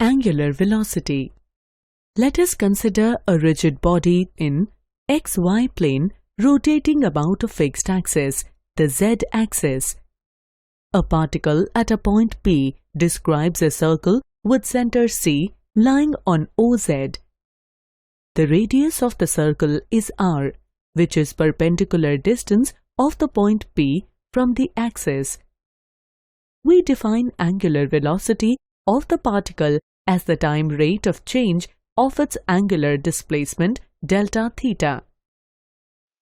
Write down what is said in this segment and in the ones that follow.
Angular velocity. Let us consider a rigid body in xy plane rotating about a fixed axis, the z-axis. A particle at a point P describes a circle with center C lying on OZ. The radius of the circle is r, which is perpendicular distance of the point P from the axis. We define angular velocity of the particle as the time rate of change of its angular displacement delta theta.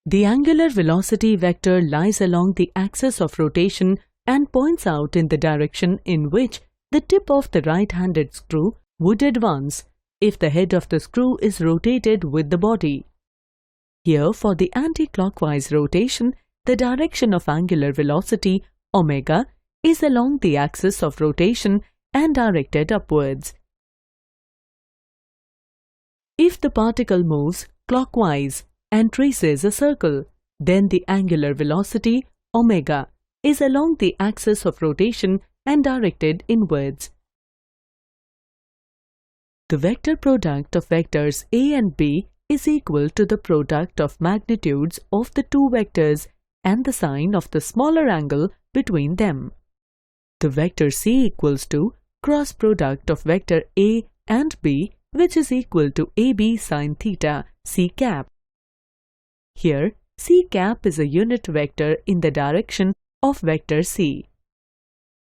The angular velocity vector lies along the axis of rotation and points out in the direction in which the tip of the right-handed screw would advance if the head of the screw is rotated with the body. Here, for the anti-clockwise rotation, the direction of angular velocity omega is along the axis of rotation and directed upwards. If the particle moves clockwise and traces a circle, then the angular velocity omega is along the axis of rotation and directed inwards. The vector product of vectors A and B is equal to the product of magnitudes of the two vectors and the sine of the smaller angle between them. The vector C equals to cross product of vector A and B, which is equal to AB sine theta C cap. Here, C cap is a unit vector in the direction of vector C.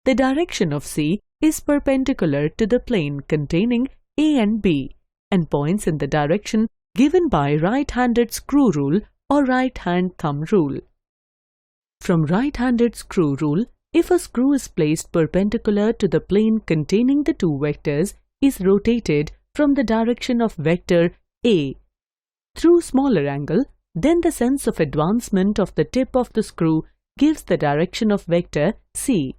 The direction of C is perpendicular to the plane containing A and B and points in the direction given by right-handed screw rule or right-hand thumb rule. From right-handed screw rule, if a screw is placed perpendicular to the plane containing the two vectors, is rotated from the direction of vector A through smaller angle, then the sense of advancement of the tip of the screw gives the direction of vector C.